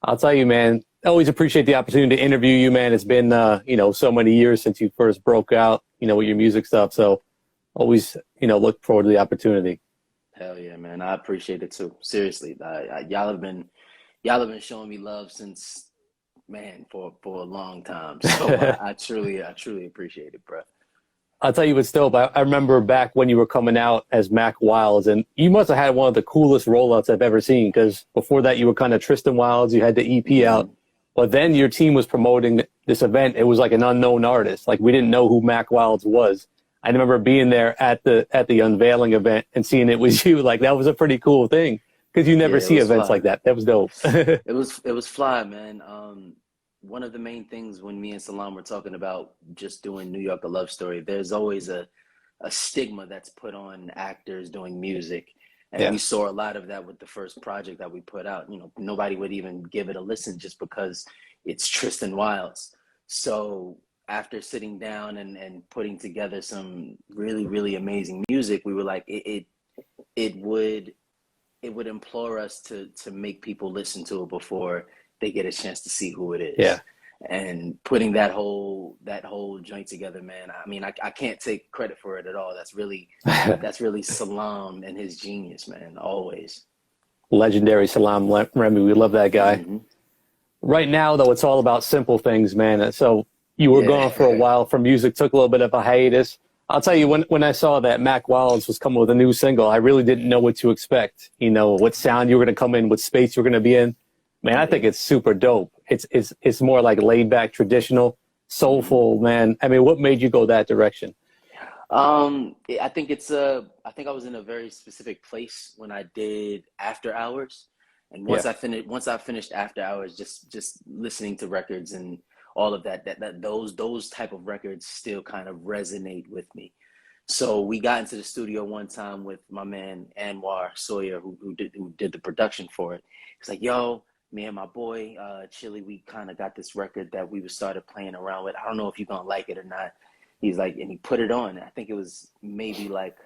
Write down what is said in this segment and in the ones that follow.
I'll tell you, man, I always appreciate the opportunity to interview you, man. It's been, so many years since you first broke out, with your music stuff. So always, look forward to the opportunity. Hell yeah, man. I appreciate it too. Seriously, y'all have been showing me love since, man, for a long time. So I truly appreciate it, bro. I'll tell you what's dope. I remember back when you were coming out as Mack Wilds, and you must have had one of the coolest rollouts I've ever seen, because before that you were kind of Tristan Wilds, you had the EP out, but then your team was promoting this event. It was like an unknown artist. Like, we didn't know who Mack Wilds was. I remember being there at the unveiling event and seeing it was you. Like, that was a pretty cool thing, because you never Yeah, it see was events fly. like that. That was dope. It was fly, man. One of the main things when me and Salam were talking about just doing New York a love story, there's always a stigma that's put on actors doing music. And Yeah. we saw a lot of that with the first project that we put out. Nobody would even give it a listen just because it's Tristan Wilds. So after sitting down and putting together some really, really amazing music, we were like, it would implore us to make people listen to it before they get a chance to see who it is. Yeah. And putting that whole joint together, man. I mean, I can't take credit for it at all. That's really Salam and his genius, man. Always. Legendary Salaam Remi. We love that guy. Hmm. Right now, though, it's all about simple things, man. So you were gone for a Yeah. while from music, took a little bit of a hiatus. I'll tell you, when I saw that Mack Wilds was coming with a new single, I really didn't know what to expect. What sound you were going to come in, what space you were going to be in. Man, I think it's super dope. It's more like laid back, traditional, soulful, man. I mean, what made you go that direction? I think I was in a very specific place when I did After Hours, and Yeah, once I finished After Hours, just listening to records and all of those type of records still kind of resonate with me. So we got into the studio one time with my man Anwar Sawyer, who did the production for it. He's like, "Yo, me and my boy Chili, we kind of got this record that we started playing around with. I don't know if you're gonna like it or not." He's like, and he put it on. I think it was maybe like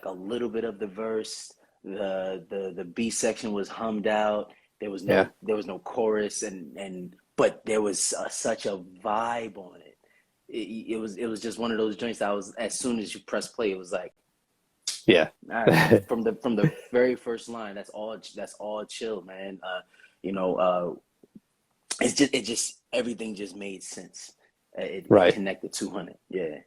a little bit of the verse. The B section was hummed out. There was no yeah, there was no chorus, and but there was such a vibe on it. It was just one of those joints that was, as soon as you press play, it was like, yeah. all right, from the very first line, that's all chill, man. You know, it just everything just made sense. It Right. connected 200. Yeah.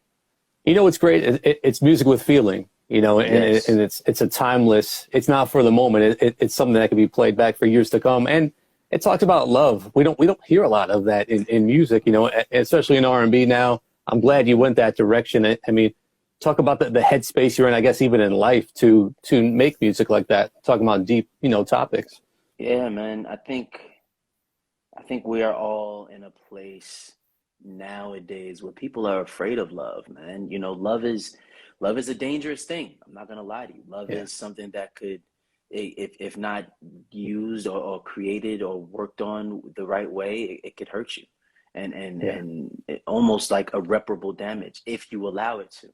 What's great? It's music with feeling. And Yes. it's a timeless. It's not for the moment. It's something that can be played back for years to come. And it talks about love. We don't hear a lot of that in music. Especially in R&B now. I'm glad you went that direction. I mean, talk about the headspace you're in. I guess even in life to make music like that. Talking about deep topics. Yeah, man. I think we are all in a place nowadays where people are afraid of love, man. Love is a dangerous thing. I'm not gonna lie to you. Love Yeah. is something that could, if not used or created or worked on the right way, it could hurt you, Yeah. and almost like irreparable damage if you allow it to.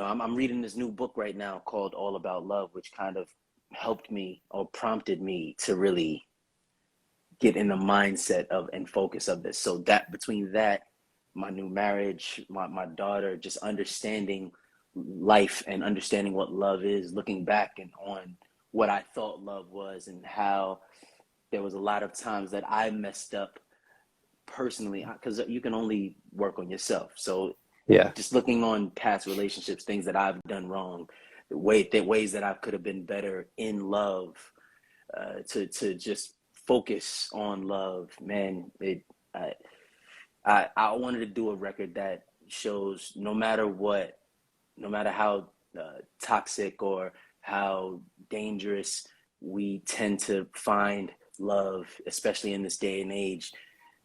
I'm reading this new book right now called All About Love, which kind of helped me or prompted me to really get in the mindset of and focus of this. So that between that, my new marriage, my daughter, just understanding life and understanding what love is, looking back and on what I thought love was and how there was a lot of times that I messed up personally, because you can only work on yourself. So Yeah. just looking on past relationships, things that I've done wrong, ways that I could have been better in love, to just focus on love, man. I, I wanted to do a record that shows no matter what, no matter how toxic or how dangerous we tend to find love, especially in this day and age,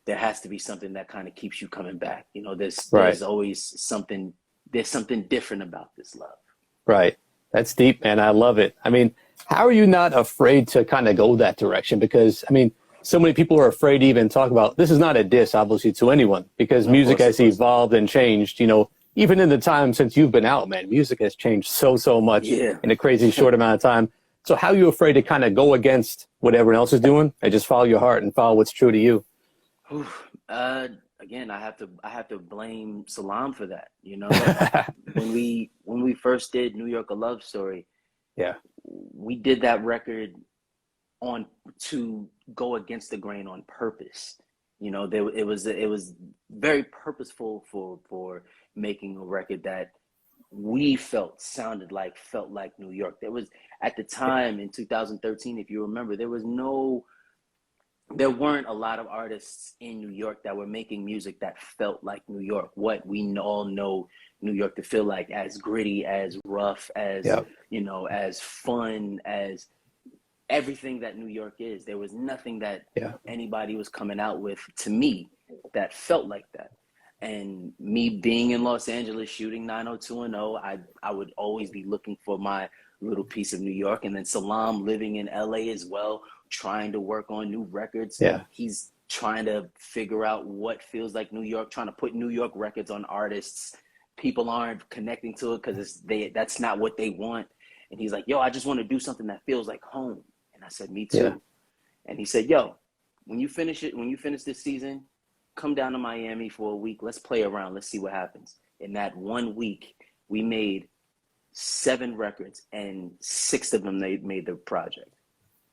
there has to be something that kind of keeps you coming back. There's Right. there's always something different about this love. Right. That's deep, man. I love it. I mean, how are you not afraid to kind of go that direction? Because, I mean, so many people are afraid to even talk about this. Is not a diss, obviously, to anyone, because No, music of has course not. evolved and changed. Even in the time since you've been out, man, music has changed so much Yeah. in a crazy short amount of time. So how are you afraid to kind of go against what everyone else is doing, and just follow your heart and follow what's true to you. Whew. Again, I have to blame Salaam for that. You know, when we first did New York: A Love Story, Yeah. we did that record on to go against the grain on purpose. You know, it was very purposeful for making a record that we felt felt like New York. There was, at the time in 2013, if you remember, there weren't a lot of artists in New York that were making music that felt like New York. What we all know New York to feel like, as gritty, as rough, as, Yep. you know, as fun, as everything that New York is. There was nothing that Yeah. anybody was coming out with, to me, that felt like that. And me being in Los Angeles shooting 90210, I would always be looking for my little piece of New York. And then Salaam living in LA as well, trying to work on new records. Yeah. He's trying to figure out what feels like New York, trying to put New York records on artists. People aren't connecting to it because that's not what they want. And he's like, yo, I just want to do something that feels like home. And I said, me too. Yeah. And he said, yo, when you finish this season, come down to Miami for a week. Let's play around. Let's see what happens. In that 1 week, we made 7 records, and 6 of them they made the project.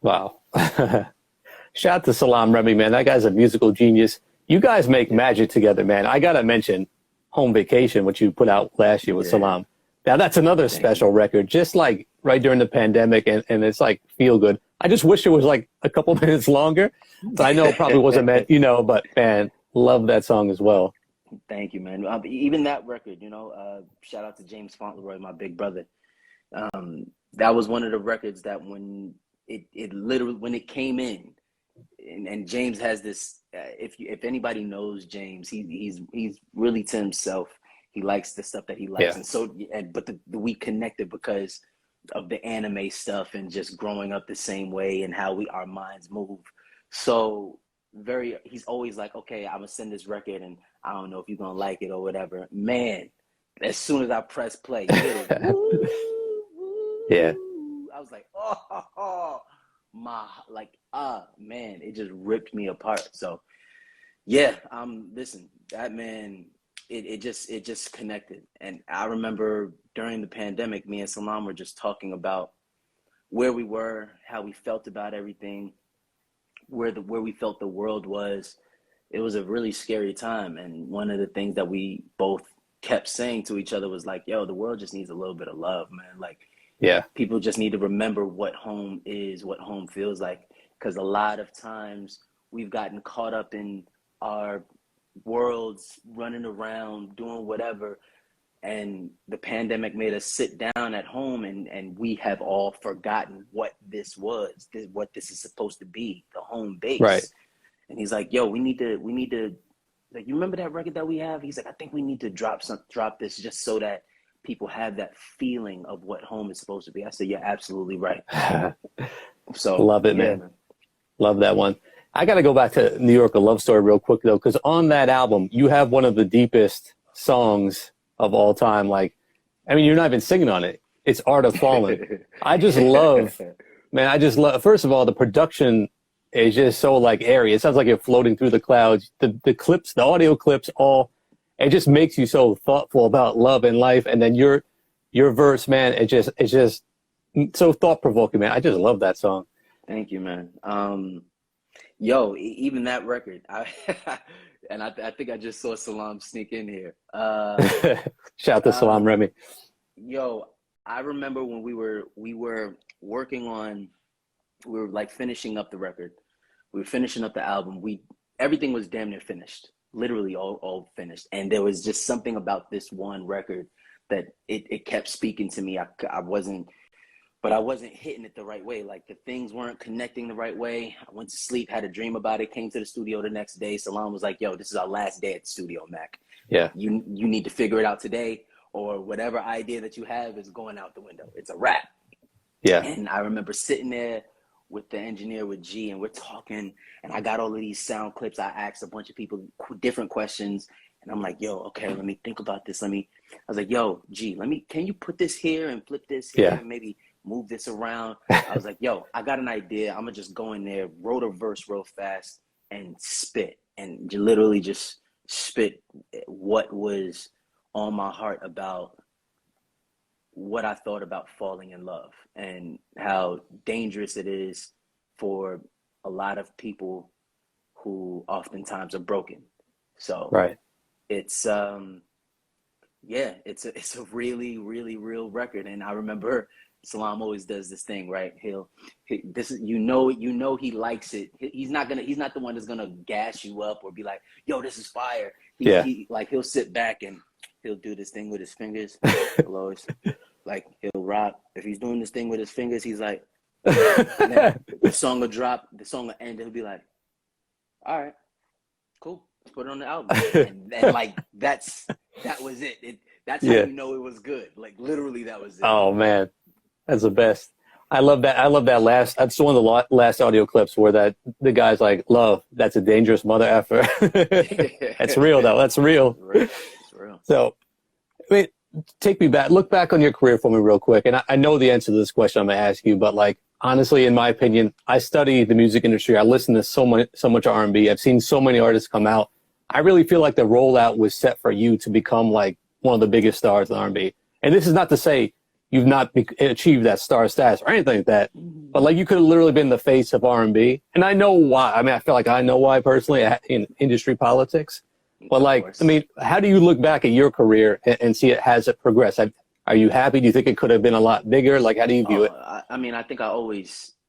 Wow. Shout out to Salaam Remi, man. That guy's a musical genius. You guys make magic together, man. I got to mention Home Vacation, which you put out last year with Salaam. Now, that's another special record, just like right during the pandemic, and it's like feel good. I just wish it was like a couple minutes longer. But I know it probably wasn't meant, you know, but man, love that song as well. Thank you, man. Even that record, you know, shout out to James Fauntleroy, my big brother. That was one of the records that when it literally, when it came in, and James has this, if anybody knows James, he's really to himself. He likes the stuff that he likes. Yeah. But we connected because of the anime stuff and just growing up the same way and how our minds move. So he's always like, okay, I'm gonna send this record and I don't know if you're gonna like it or whatever. Man, as soon as I press play, woo, Yeah. I was like, man, it just ripped me apart. So yeah, listen, that man, it just connected. And I remember during the pandemic, me and Salaam were just talking about where we were, how we felt about everything, where we felt the world was. It was a really scary time. And one of the things that we both kept saying to each other was like, yo, the world just needs a little bit of love, man. Like, Yeah. people just need to remember what home is, what home feels like. Because a lot of times we've gotten caught up in our worlds, running around, doing whatever. And the pandemic made us sit down at home, and we have all forgotten what this was, what this is supposed to be, the home base. Right. And he's like, yo, we need to, like, you remember that record that we have? He's like, I think we need to drop this just so that people have that feeling of what home is supposed to be. I said, you're absolutely right. So love it, man. Love that one. I got to go back to New York: A Love Story real quick though, because on that album you have one of the deepest songs of all time. Like, I mean, you're not even singing on it. It's Art of Falling. I just love, man. First of all, the production is just so like airy. It sounds like you're floating through the clouds. The clips, the audio clips, it just makes you so thoughtful about love and life. And then your verse, man, it's just so thought provoking, man. I just love that song. Thank you, man. Yo, even that record, and I think I just saw Salaam sneak in here. Shout out to Salaam Remi. Yo, I remember when we were working on, we were like finishing up the record. We were finishing up the album. Everything was damn near finished, literally all finished. And there was just something about this one record that it kept speaking to me. I wasn't hitting it the right way. Like, the things weren't connecting the right way. I went to sleep, had a dream about it, came to the studio the next day. Salaam was like, yo, this is our last day at the studio, Mac. Yeah. You need to figure it out today, or whatever idea that you have is going out the window. It's a wrap. Yeah. And I remember sitting there with the engineer, with G, and we're talking, and I got all of these sound clips. I asked a bunch of people different questions, and I'm like, yo, okay, let me think about this. I was like, yo, G, can you put this here and flip this here and maybe move this around. I was like, yo, I got an idea. I'm gonna just go in there, wrote a verse real fast, and spit, and literally just spit what was on my heart about what I thought about falling in love and how dangerous it is for a lot of people who oftentimes are broken. So Right. it's yeah, it's a really, really real record. And I remember Salaam always does this thing, right? This is, he likes it. He's not the one that's gonna gas you up or be like, yo, this is fire. He like, he'll sit back and he'll do this thing with his fingers. He'll always, like, he'll rock. If he's doing this thing with his fingers, he's like, and then the song will drop, the song will end, he'll be like, all right, cool, let's put it on the album. And like, that was it. That's how you know it was good. Like, literally, that was it. Oh man, that's the best. I love that. I love that last. That's one of the last audio clips where the guy's like, "Love, that's a dangerous mother effer." That's real though. That's real. It's real. So, wait, take me back. Look back on your career for me real quick. And I know the answer to this question I'm gonna ask you, but like, honestly, in my opinion, I study the music industry. I listen to so much R&B. I've seen so many artists come out. I really feel like the rollout was set for you to become like one of the biggest stars in R&B. And this is not to say you've not achieved that star status or anything like that, but like, you could have literally been the face of R&B. And I know why. I mean, I feel like I know why personally in industry politics. But like, I mean, how do you look back at your career and see it has it progressed? Are you happy? Do you think it could have been a lot bigger? Like, how do you view it? I mean, I think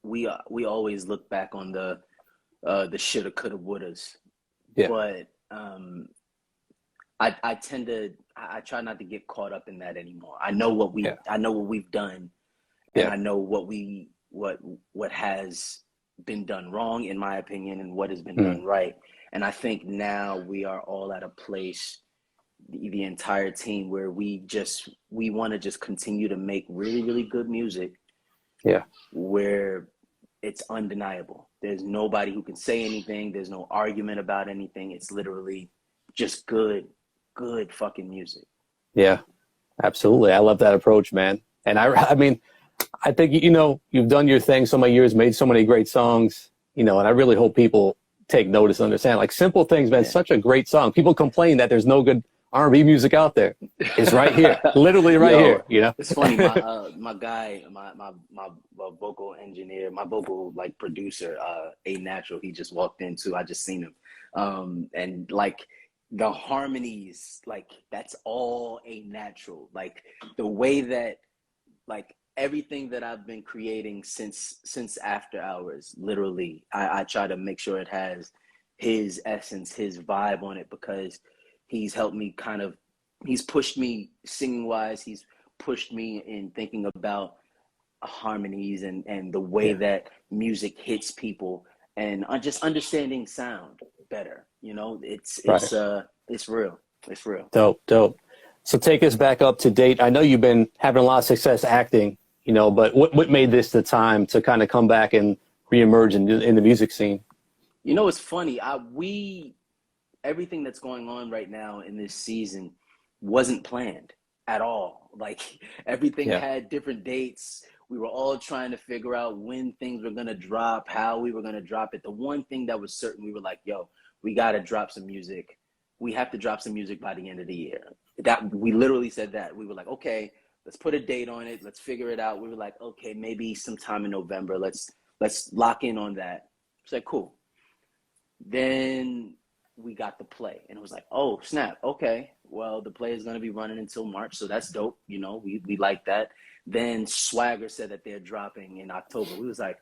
we always look back on the shoulda, coulda, wouldas. Yeah. But I try not to get caught up in that anymore. I know what we've done, and I know what has been done wrong, in my opinion, and what has been done right. And I think now we are all at a place, the entire team, where we want to just continue to make really, really good music. Yeah. Where it's undeniable. There's nobody who can say anything. There's no argument about anything. It's literally just good fucking music. Yeah, absolutely. I love that approach, man. And I mean, I think, you've done your thing so many years, made so many great songs, and I really hope people take notice and understand, like, Simple Things, man, such a great song. People complain that there's no good R&B music out there. It's right here, literally right here. It's funny. My guy, my vocal engineer, my vocal like producer, A Natural. He just walked in too. I just seen him, and like the harmonies, like that's all A Natural. Like the way that, like everything that I've been creating since After Hours, literally, I try to make sure it has his essence, his vibe on it, because he's helped me he's pushed me singing wise. He's pushed me in thinking about harmonies and the way that music hits people, and just understanding sound better. It's real. It's real. Dope. So take us back up to date. I know you've been having a lot of success acting, but what made this the time to kind of come back and reemerge in the music scene? It's funny. Everything that's going on right now in this season wasn't planned at all. Like, everything had different dates. We were all trying to figure out when things were going to drop, how we were going to drop it. The one thing that was certain, we were like, yo, we got to drop some music. We have to drop some music by the end of the year. That we literally said that. We were like, okay, let's put a date on it. Let's figure it out. We were like, okay, maybe sometime in November. Let's lock in on that. It's like, cool. Then we got the play, and it was like, oh snap, okay, well, the play is going to be running until March, so that's dope. We like that. Then Swagger said that they're dropping in October. We was like,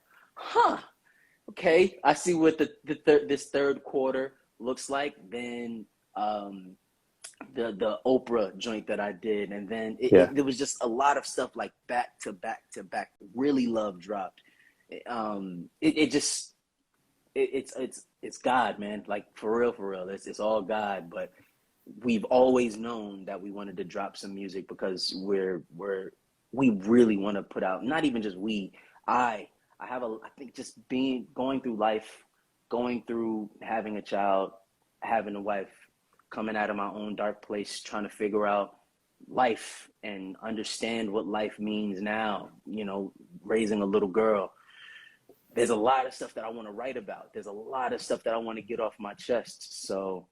okay, I see what this third quarter looks like. Then the Oprah joint that I did, and then there was just a lot of stuff like back to back to back. Really Love dropped. It's God, man. Like, for real. It's all God. But we've always known that we wanted to drop some music, because we really want to put out, not even just I think just going through life, going through having a child, having a wife, coming out of my own dark place, trying to figure out life and understand what life means now, raising a little girl. There's a lot of stuff that I want to write about. There's a lot of stuff that I want to get off my chest. So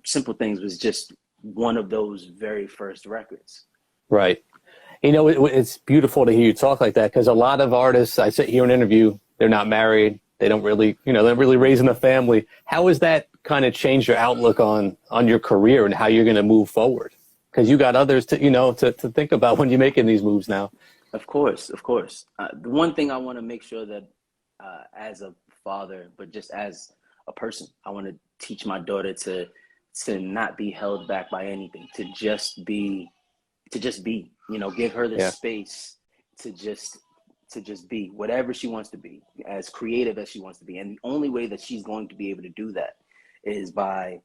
Simple Things was just one of those very first records. Right. You know, it's beautiful to hear you talk like that, because a lot of artists, I sit here and interview, they're not married. They don't really, they're not really raising a family. How has that kind of changed your outlook on your career and how you're going to move forward? Because you got others to, to think about when you're making these moves now. Of course, of course. The one thing I want to make sure that as a father, but just as a person, I want to teach my daughter to not be held back by anything, to just be, give her the space to just be whatever she wants to be, as creative as she wants to be. And the only way that she's going to be able to do that is by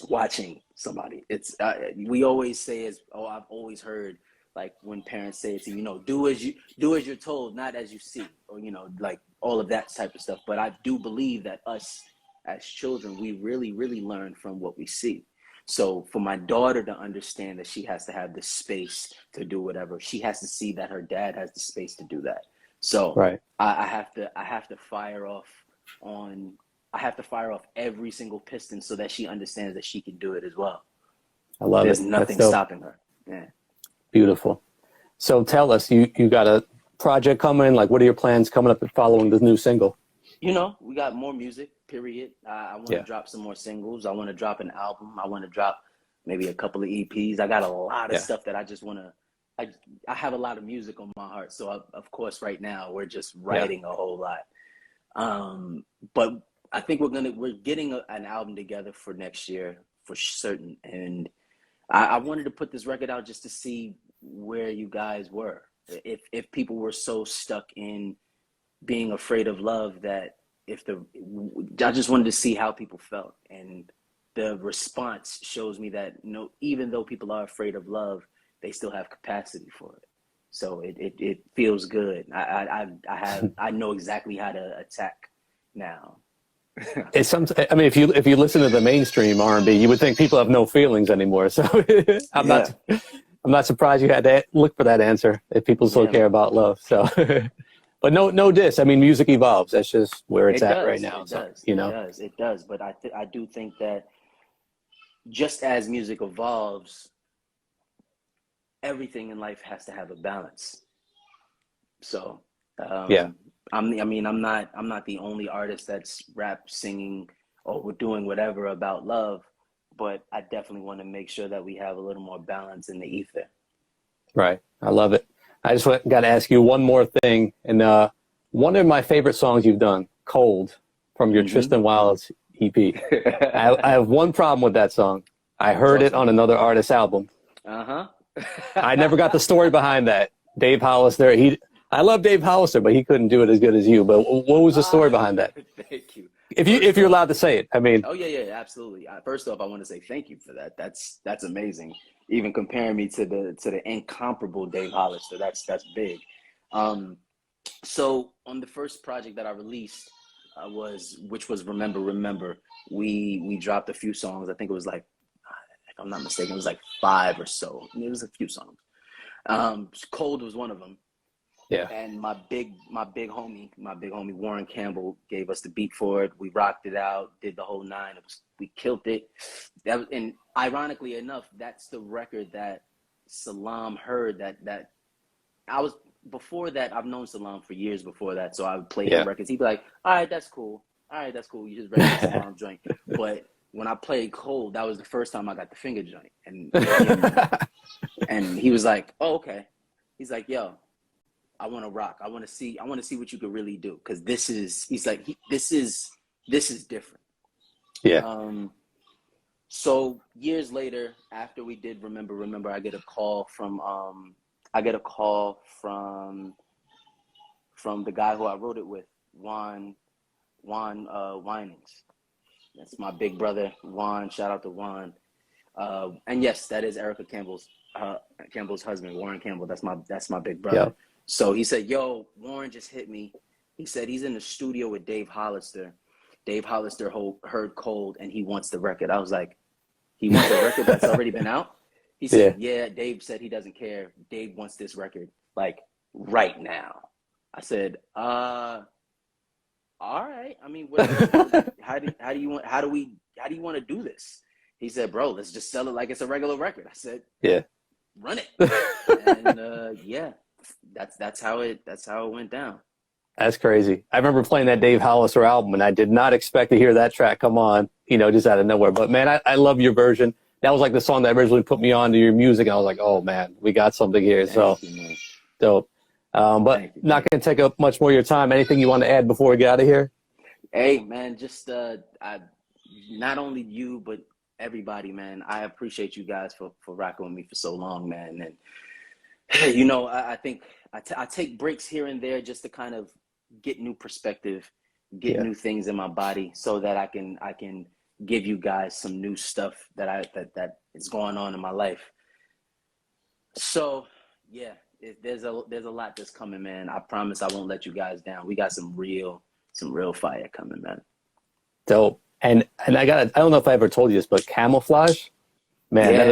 watching somebody. It's we always say, I've always heard, like, when parents say to do as you're told, not as you see, or like all of that type of stuff. But I do believe that us as children, we really, really learn from what we see. So for my daughter to understand that she has to have the space to do whatever, she has to see that her dad has the space to do that. So right. I have to fire off every single piston so that she understands that she can do it as well. I love There's it. nothing stopping her. Yeah. Beautiful. So tell us, you got a project coming? Like, what are your plans coming up and following the new single? We got more music, period. I want to drop some more singles. I want to drop an album. I want to drop maybe a couple of EPs. I got a lot of stuff that I just want to, I have a lot of music on my heart. So of course, right now we're just writing a whole lot. But I think we're getting an album together for next year for certain. And I wanted to put this record out just to see where you guys were. If people were so stuck in being afraid of love that I just wanted to see how people felt. And the response shows me that even though people are afraid of love, they still have capacity for it. So it feels good. I know exactly how to attack now. It's if you listen to the mainstream R&B, you would think people have no feelings anymore. So I'm not surprised you had to look for that answer if people still care about love. So, but no diss. I mean, music evolves. That's just where it's at right now. It does. But I do think that just as music evolves, everything in life has to have a balance. So, I'm not the only artist that's rap, singing, or doing whatever about love, but I definitely want to make sure that we have a little more balance in the ether. Right. I love it. I just got to ask you one more thing. And one of my favorite songs you've done, Cold, from your Tristan Wilds EP. I have one problem with that song. I heard it on another artist's album. I never got the story behind that. Dave Hollister, I love Dave Hollister, but he couldn't do it as good as you. But what was the story behind that? Thank you. If you're allowed to say it, I mean. Oh yeah, absolutely. First off, I want to say thank you for that. That's amazing. Even comparing me to the incomparable Dave Hollister, that's big. So on the first project that I released, which was Remember, we dropped a few songs. I think it was like, if I'm not mistaken, it was like 5 or so. It was a few songs. Cold was one of them. Yeah. And my big homie Warren Campbell gave us the beat for it. We rocked it out, did the whole 9. We killed it. And ironically enough, that's the record that Salaam heard. That I was before that. I've known Salaam for years before that, so I would play his records. He'd be like, "All right, that's cool. You just read the Salaam joint." But when I played Cold, that was the first time I got the finger joint, and he was like, "Oh, okay." He's like, "Yo, I want to rock. I want to see what you could really do, because this is different." Yeah. So years later, after we did Remember, I get a call from the guy who I wrote it with, Juan Winings. That's my big brother, Juan. Shout out to Juan. And yes, that is Erica Campbell's husband, Warren Campbell. That's my big brother. Yep. So he said, "Yo, Warren just hit me. He said he's in the studio with Dave Hollister. Dave Hollister heard Cold and he wants the record." I was like, "He wants a record that's already been out?" He said, yeah, Dave said he doesn't care. Dave wants this record, like, right now. I said, all right. I mean, how do you want to do this? He said, bro, let's just sell it like it's a regular record. I said, Yeah. run it. And yeah, that's how it went down. That's crazy. I remember playing that Dave Hollister album, and I did not expect to hear that track come on, just out of nowhere. But man, I love your version. That was like the song that originally put me on to your music. And I was like, oh man, we got something here. Thank you, man. Dope. But not going to take up much more of your time. Anything you want to add before we get out of here? Hey, man, just not only you, but everybody, man. I appreciate you guys for rocking with me for so long, man. And I think I take breaks here and there just to kind of get new perspective, get new things in my body, so that I can give you guys some new stuff that is going on in my life. So yeah, there's a lot that's coming, man. I promise I won't let you guys down. We got some real fire coming, man. Dope. And I don't know if I ever told you this, but Camouflage, man, that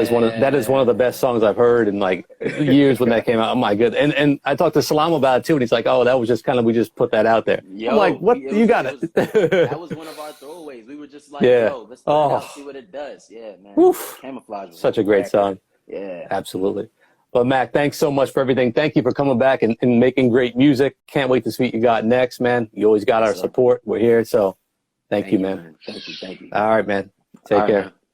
is one of the best songs I've heard in like years when that came out. Oh my good. And I talked to Salaam about it too, and he's like, oh, that was just we just put that out there. I'm like, what? You got it. That was one of our throwaways. We were just like, yo, let's put it out, see what it does. Yeah, man. Oof. Camouflage was such a great song. Yeah. Absolutely. But Mack, thanks so much for everything. Thank you for coming back and making great music. Can't wait to see what you got next, man. You always got our support. We're here. So thank you, man. Thank you. All right, man. Take care. Man.